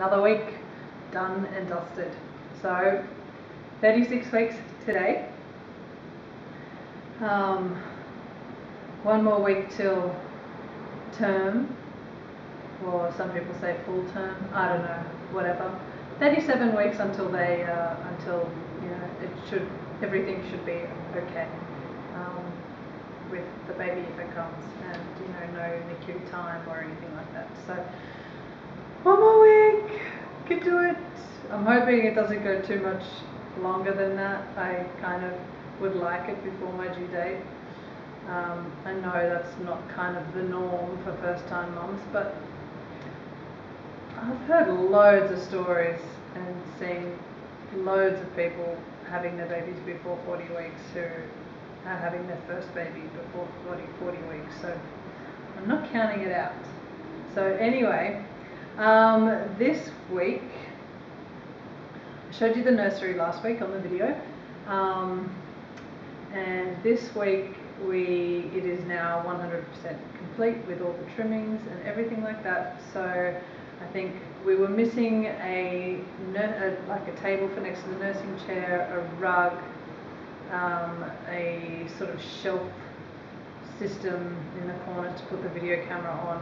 another week done and dusted. So 36 weeks today. One more week till term, or some people say full term. I don't know, whatever. 37 weeks until they, until everything should be okay with the baby if it comes, and no NICU time or anything like that. So one more week, can do it. I'm hoping it doesn't go too much longer than that. I kind of would like it before my due date. I know that's not kind of the norm for first-time mums, but I've heard loads of stories and seen loads of people having their babies before 40 weeks who are having their first baby before 40 weeks, so I'm not counting it out. So anyway, this week, I showed you the nursery last week on the video, and this week it is now 100% complete with all the trimmings and everything like that. So I think we were missing like a table for next to the nursing chair, a rug, a sort of shelf system in the corner to put the video camera on.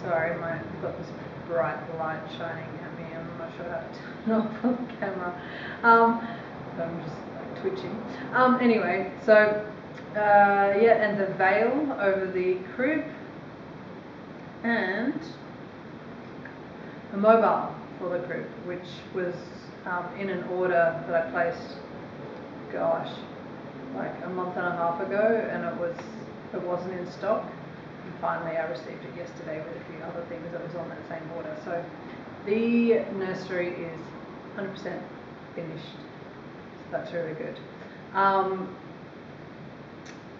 Sorry, I've got this bright light shining at me. I'm not sure how to turn off on the camera. So I'm just like twitching. Anyway, so yeah, and the veil over the crib, and a mobile for the crib, which was in an order that I placed, gosh, like a month and a half ago, and it wasn't in stock. And finally I received it yesterday with a few other things that was on that same order. So the nursery is 100% finished. So that's really good.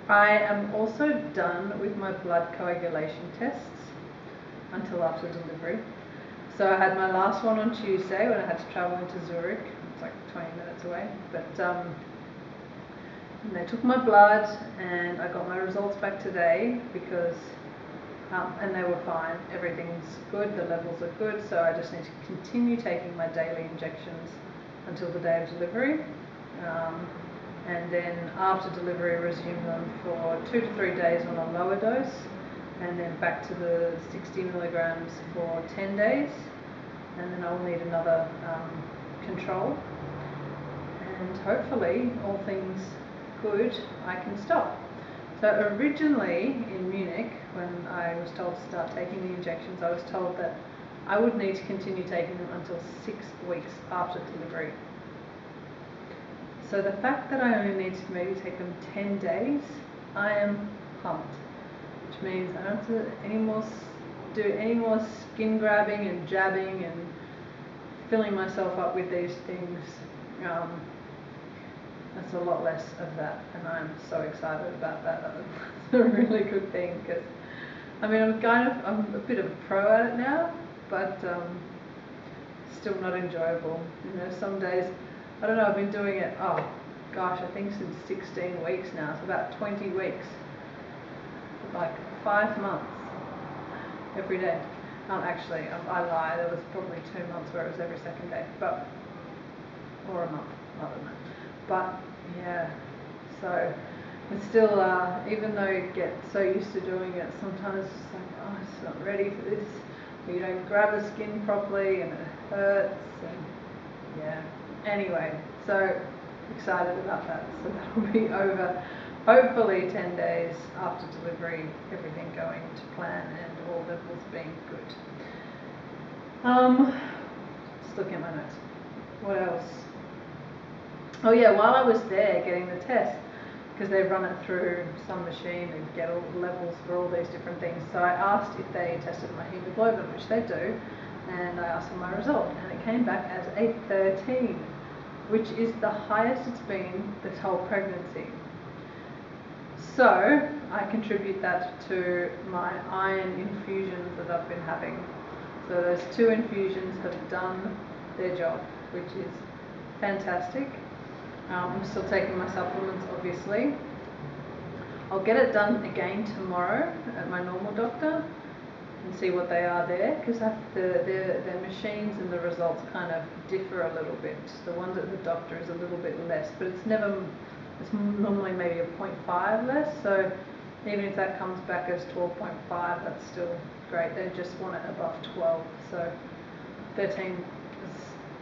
I am also done with my blood coagulation tests until after delivery. So I had my last one on Tuesday when I had to travel into Zurich. It's like 20 minutes away, but and they took my blood, and I got my results back today because and they were fine. Everything's good, the levels are good, so I just need to continue taking my daily injections until the day of delivery, and then after delivery resume them for 2 to 3 days on a lower dose, and then back to the 60 milligrams for 10 days, and then I'll need another control, and hopefully all things good, I can stop. So originally in Munich, when I was told to start taking the injections, I was told that I would need to continue taking them until 6 weeks after delivery. So the fact that I only need to maybe take them 10 days, I am pumped. Which means I don't have to do any more skin grabbing and jabbing and filling myself up with these things. That's a lot less of that, and I'm so excited about that. That's a really good thing, because I mean I'm a bit of a pro at it now, but still not enjoyable. Some days, I don't know, I've been doing it, oh gosh, I think since 16 weeks now. It's about 20 weeks, like 5 months every day. Actually, I lie, there was probably 2 months where it was every second day, or a month, I don't know. But yeah, so it's still, even though you get so used to doing it, sometimes it's just like, oh, I'm just not ready for this. Or you don't grab the skin properly and it hurts, and yeah. Anyway, so excited about that. So that'll be over, hopefully 10 days after delivery, everything going to plan and all levels being good. Just looking at my notes. What else? Oh yeah, while I was there getting the test, because they run it through some machine and get all the levels for all these different things, so I asked if they tested my hemoglobin, which they do, and I asked for my result, and it came back as a 13, which is the highest it's been this whole pregnancy. So I contribute that to my iron infusions that I've been having. So those 2 infusions have done their job, which is fantastic. I'm still taking my supplements, obviously. I'll get it done again tomorrow at my normal doctor and see what they are there, because the machines and the results kind of differ a little bit. The ones at the doctor is a little bit less, but it's normally maybe a 0.5 less, so even if that comes back as 12.5, that's still great. They just want it above 12, so 13 is,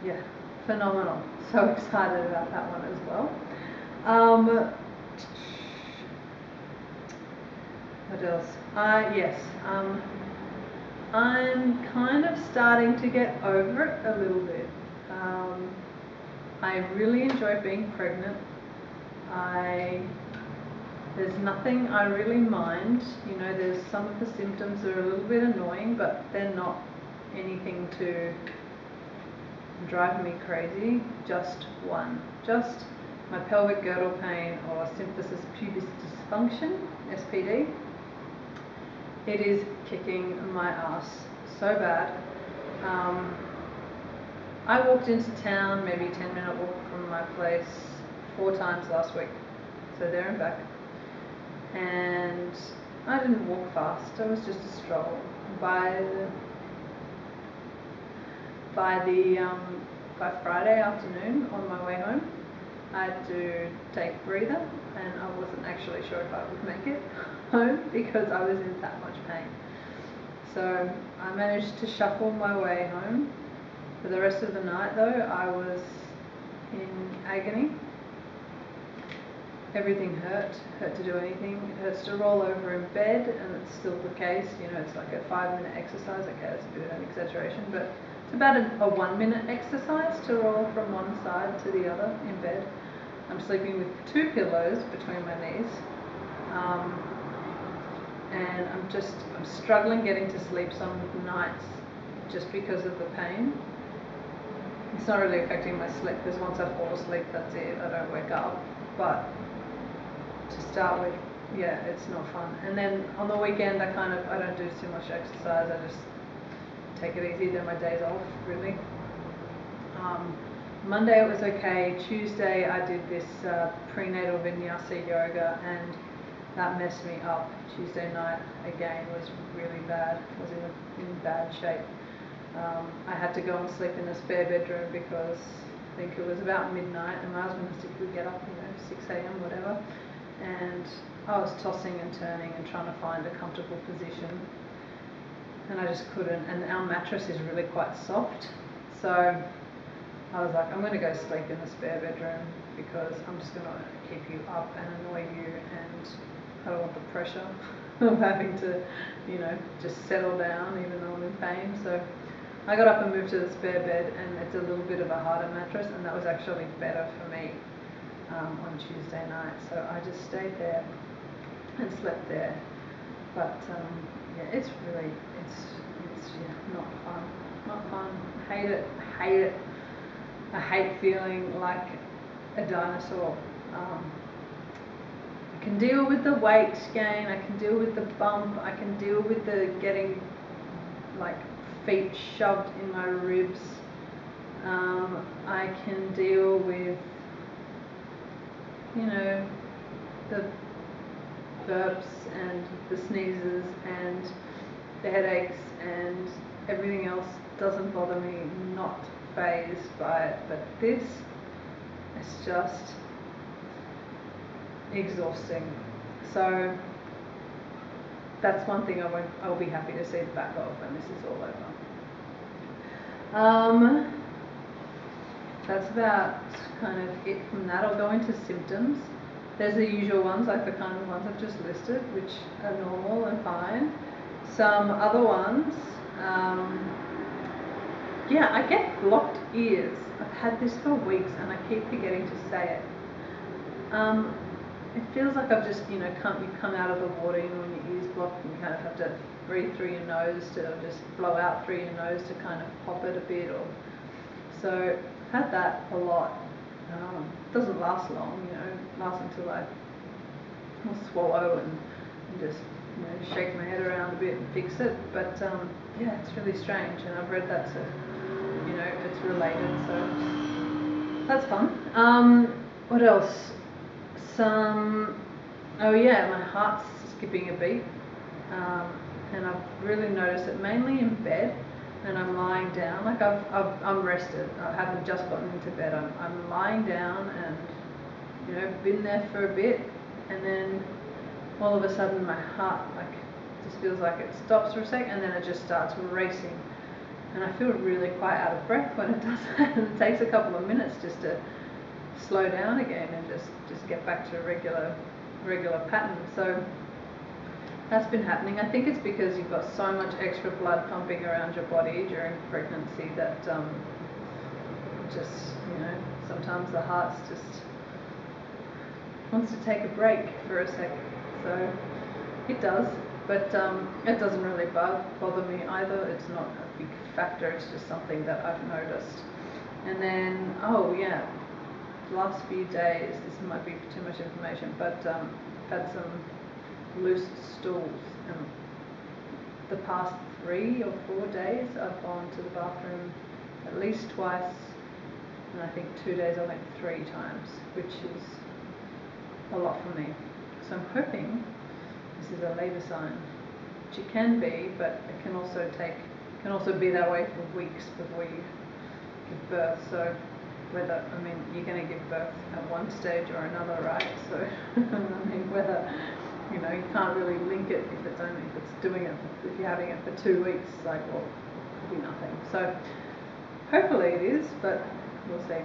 yeah, phenomenal. So excited about that one as well. What else? Yes, I'm kind of starting to get over it a little bit. I really enjoy being pregnant. There's nothing I really mind. You know, there's some of the symptoms that are a little bit annoying, but they're not anything to drive me crazy. Just one. Just my pelvic girdle pain, or symphysis pubis dysfunction, SPD. It is kicking my ass so bad. I walked into town, maybe 10-minute walk from my place, 4 times last week. So there and back. And I didn't walk fast, it was just a stroll. By Friday afternoon on my way home, I had to take a breather, and I wasn't actually sure if I would make it home because I was in that much pain. So I managed to shuffle my way home. For the rest of the night though, I was in agony. Everything hurt to do anything. It hurts to roll over in bed, and it's still the case. You know, it's like a 5-minute exercise. Okay, that's a bit of an exaggeration, but it's about a 1-minute exercise to roll from one side to the other in bed. I'm sleeping with 2 pillows between my knees, and I'm struggling getting to sleep some nights just because of the pain. It's not really affecting my sleep, because once I fall asleep, that's it. I don't wake up. But to start with, yeah, it's not fun. And then on the weekend, I don't do too much exercise. I just take it easy. They're my days off, really. Monday it was okay. Tuesday I did this prenatal vinyasa yoga, and that messed me up. Tuesday night again was really bad. I was in bad shape. I had to go and sleep in a spare bedroom because I think it was about midnight, and my husband said he would get up, 6 a.m. whatever, and I was tossing and turning and trying to find a comfortable position, and I just couldn't. And our mattress is really quite soft, so I was like, I'm going to go sleep in the spare bedroom because I'm just going to keep you up and annoy you, and I don't want the pressure of having to, just settle down even though I'm in pain. So I got up and moved to the spare bed, and it's a little bit of a harder mattress, and that was actually better for me on Tuesday night. So I just stayed there and slept there. But yeah, it's not fun. Not fun. Hate it. I hate feeling like a dinosaur. I can deal with the weight gain, I can deal with the bump, I can deal with the getting feet shoved in my ribs. I can deal with, the burps and the sneezes and the headaches, and everything else doesn't bother me, not fazed by it. But this is just exhausting. So that's one thing I'll be happy to see the back of when this is all over. That's about kind of it from that. I'll go into symptoms. There's the usual ones, like the kind of ones I've just listed, which are normal and fine. Some other ones, I get blocked ears. I've had this for weeks and I keep forgetting to say it. It feels like I've just, you've come out of the water, when your ears blocked, and you kind of have to breathe through your nose to just blow out through your nose to kind of pop it a bit. So I've had that a lot. It doesn't last long, it lasts until I swallow and just shake my head around a bit and fix it. But it's really strange, and I've read that, so it's related, so that's fun. What else? My heart's skipping a beat, and I've really noticed it mainly in bed, and I'm lying down, like I'm rested, I haven't just gotten into bed, I'm lying down and, you know, been there for a bit, and then all of a sudden my heart like just feels like it stops for a sec, and then it just starts racing, and I feel really quite out of breath when it does that. And it takes a couple of minutes just to slow down again and just get back to a regular pattern. So that's been happening. I think it's because you've got so much extra blood pumping around your body during pregnancy that just, you know, sometimes the heart just wants to take a break for a sec. So it does, but it doesn't really bother me either. It's not a big factor, it's just something that I've noticed. And then, oh yeah, the last few days, this might be too much information, but I've had some loose stools, and the past 3 or 4 days I've gone to the bathroom at least twice, and I think 2 days I went 3 times, which is a lot for me. So I'm hoping this is a labour sign, which it can be, but it can also be that way for weeks before you give birth. So whether, I mean, you're going to give birth at one stage or another, right? So I mean, whether, you know, you can't really link it if you're having it for 2 weeks, it's like, well, it could be nothing. So hopefully it is, but we'll see.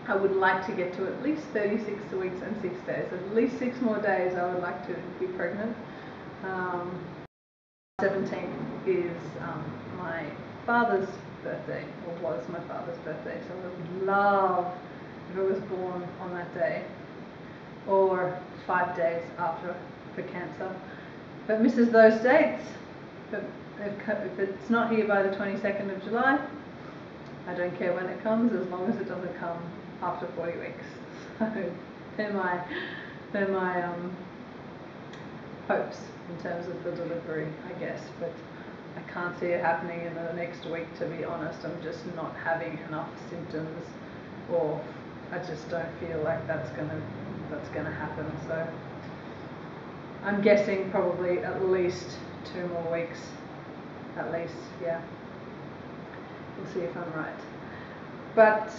I would like to get to at least 36 weeks and 6 days, at least 6 more days I would like to be pregnant. 17th is my father's birthday, or was my father's birthday, so I would love if it was born on that day, or 5 days after for cancer, but misses those dates. But if it's not here by the 22nd of July, I don't care when it comes, as long as it doesn't come after 40 weeks. So they're my hopes in terms of the delivery, I guess, but I can't see it happening in the next week, to be honest. I'm just not having enough symptoms, or I just don't feel like that's gonna happen. So I'm guessing probably at least 2 more weeks, at least, yeah. We'll see if I'm right. But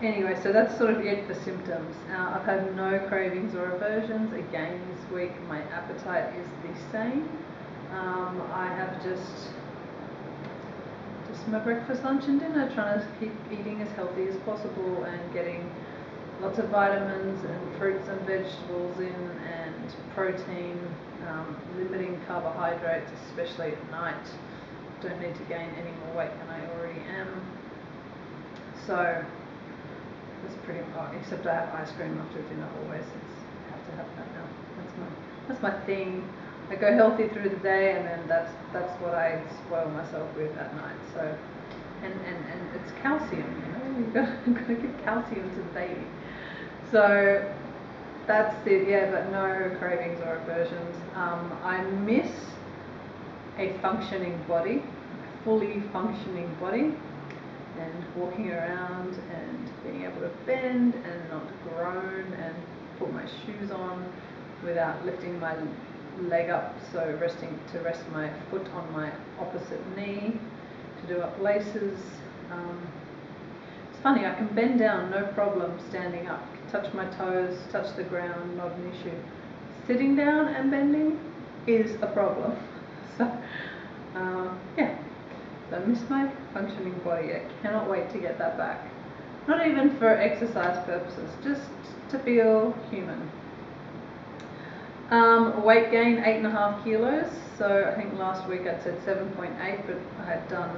anyway, so that's sort of it for symptoms. I've had no cravings or aversions. Again, this week my appetite is the same. I have just my breakfast, lunch and dinner, trying to keep eating as healthy as possible and getting lots of vitamins and fruits and vegetables in, and protein, limiting carbohydrates, especially at night. Don't need to gain any more weight than I already am. So that's pretty much, except I have ice cream after dinner always. I have to have that now. That's my thing. I go healthy through the day, and then that's what I spoil myself with at night. So and it's calcium, you know, you've got to give calcium to the baby. So that's it, yeah, but no cravings or aversions. I miss a functioning body, a fully functioning body, and walking around and being able to bend and not groan and put my shoes on without lifting my leg up, so rest my foot on my opposite knee, to do up laces. It's funny, I can bend down no problem standing up, touch my toes, touch the ground, not an issue. Sitting down and bending is a problem. So yeah, so I miss my functioning body. I cannot wait to get that back. Not even for exercise purposes, just to feel human. Weight gain 8.5 kilos. So I think last week I said 7.8, but I had done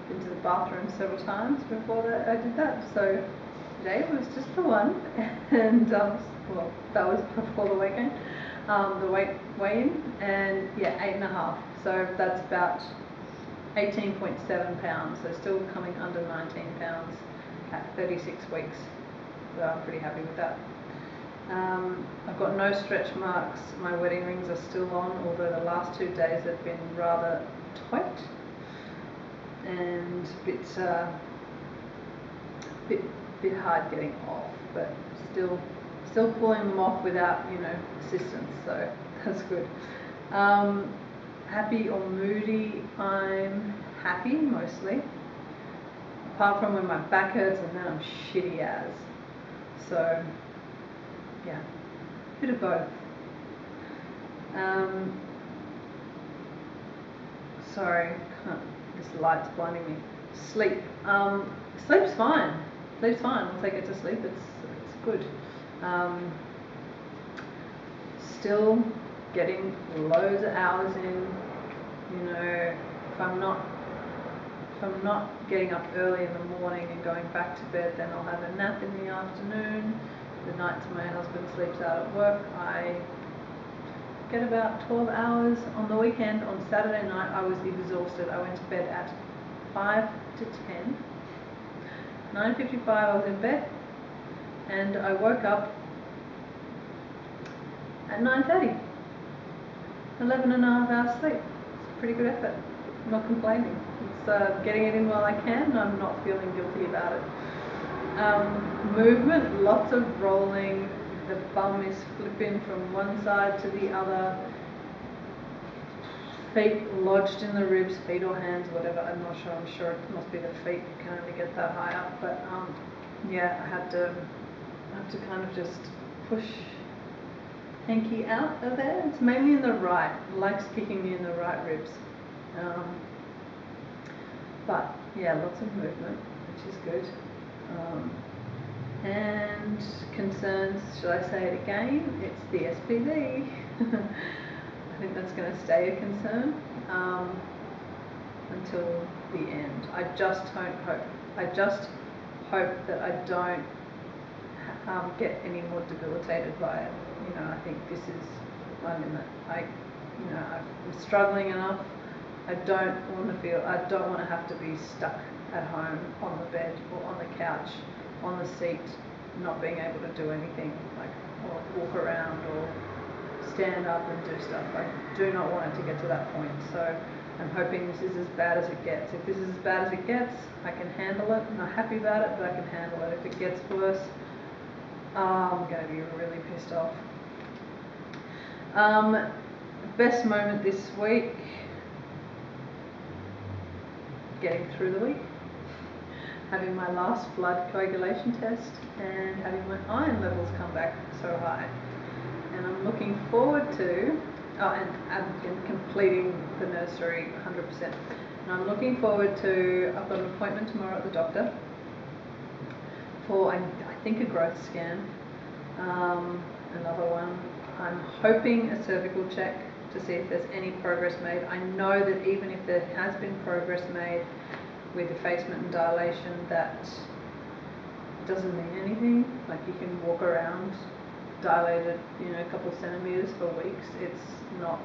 been to the bathroom several times before that I did that. So today was just the one, and well, that was before the weight gain, the weigh-in, and yeah, 8.5. So that's about 18.7 pounds. So still coming under 19 pounds at 36 weeks. So I'm pretty happy with that. I've got no stretch marks. My wedding rings are still on, although the last 2 days have been rather tight and a bit hard getting off, but still Still pulling them off without, you know, assistance, so that's good. Happy or moody? I'm happy mostly, apart from when my back hurts and then I'm shitty as. So yeah, bit of both. Sorry, this light's blinding me. Sleep. Sleep's fine. Sleep's fine. Once I get to sleep, it's good. Still getting loads of hours in. You know, if I'm not getting up early in the morning and going back to bed, then I'll have a nap in the afternoon. The nights my husband sleeps out at work, I get about 12 hours on the weekend. On Saturday night, I was exhausted. I went to bed at 5 to 10. 9:55 I was in bed, and I woke up at 9:30. 11 and a half hours sleep. It's a pretty good effort. I'm not complaining. It's getting it in while I can, and I'm not feeling guilty about it. Movement, lots of rolling. The bum is flipping from one side to the other. Feet lodged in the ribs, feet or hands, whatever. I'm not sure. I'm sure it must be the feet. You can only get that high up. But yeah, I have to kind of just push Hanky out of there. It's mainly in the right. It likes kicking me in the right ribs. But yeah, lots of movement, which is good. And concerns, should I say it again? It's the SPV. I think that's going to stay a concern until the end. I just hope that I don't get any more debilitated by it. You know, I think this is my limit. I'm struggling enough. I don't want to have to be stuck at home on the bed or on the couch, on the seat, not being able to do anything, like, or walk around or stand up and do stuff. I do not want it to get to that point. So I'm hoping this is as bad as it gets. If this is as bad as it gets, I can handle it. I'm not happy about it, but I can handle it. If it gets worse, I'm going to be really pissed off. Best moment this week, getting through the week, having my last blood coagulation test and having my iron levels come back so high. And I'm looking forward to, and completing the nursery 100%. And I'm looking forward to, I've got an appointment tomorrow at the doctor for, I think, a growth scan, another one. I'm hoping a cervical check to see if there's any progress made. I know that even if there has been progress made with effacement and dilation, that doesn't mean anything. Like, you can walk around dilated, you know, a couple of centimeters for weeks. It's not,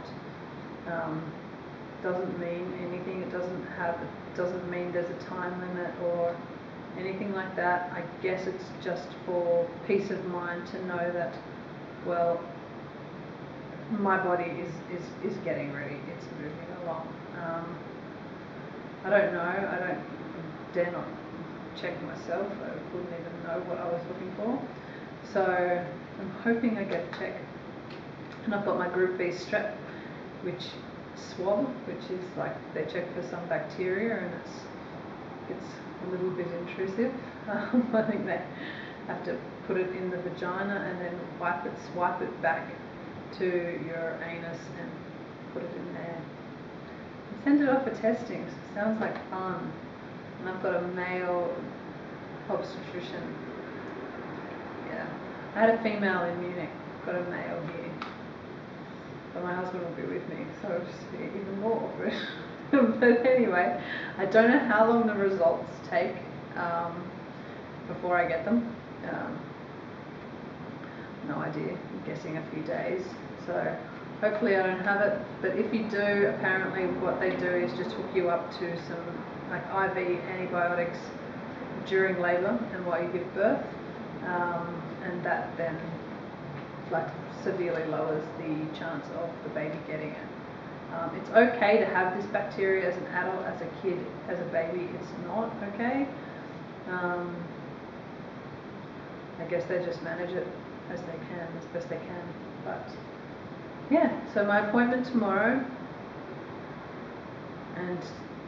doesn't mean anything. It doesn't mean there's a time limit or anything like that. I guess it's just for peace of mind to know that, well, my body is getting ready. It's moving along. I don't know. I don't dare not check myself. I wouldn't even know what I was looking for. So I'm hoping I get a check. And I've got my Group B strep, which swab, which is like they check for some bacteria, and it's a little bit intrusive. I think they have to put it in the vagina and then swipe it back to your anus and put it in there. And send it off for testing. So sounds like fun. And I've got a male obstetrician. Yeah, I had a female in Munich. Got a male here, but my husband will be with me, so it's even more awkward. But anyway, I don't know how long the results take before I get them. No idea. I'm guessing a few days. So hopefully I don't have it. But if you do, apparently what they do is just hook you up to some like IV antibiotics during labour and while you give birth, and that then like severely lowers the chance of the baby getting it. It's okay to have this bacteria as an adult. As a kid, as a baby, it's not okay. I guess they just manage it as they can, as best they can. But yeah, so my appointment tomorrow, and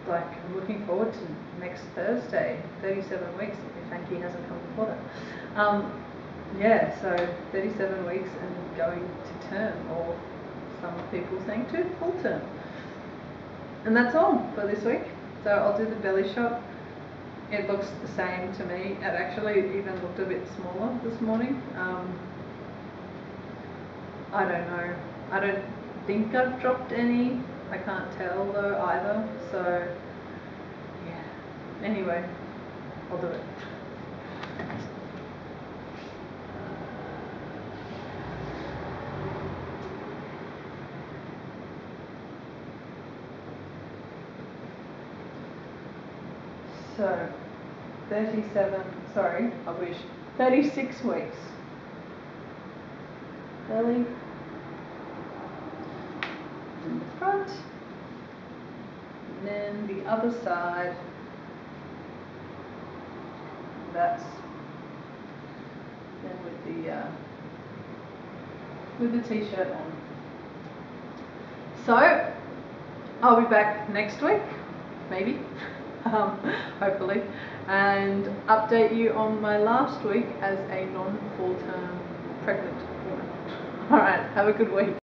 like I'm looking forward to next Thursday, 37 weeks, if Anki hasn't come before that. Yeah, so 37 weeks and going to term, or some people saying to full term. And that's all for this week. So I'll do the belly shot. It looks the same to me. It actually even looked a bit smaller this morning. I don't know. I don't think I've dropped any. I can't tell though either. So yeah. Anyway, I'll do it. So 36 weeks. Belly in the front, and then the other side. That's then with the t-shirt on. So I'll be back next week, maybe, hopefully, and update you on my last week as a non-full-term pregnant woman. All right, have a good week.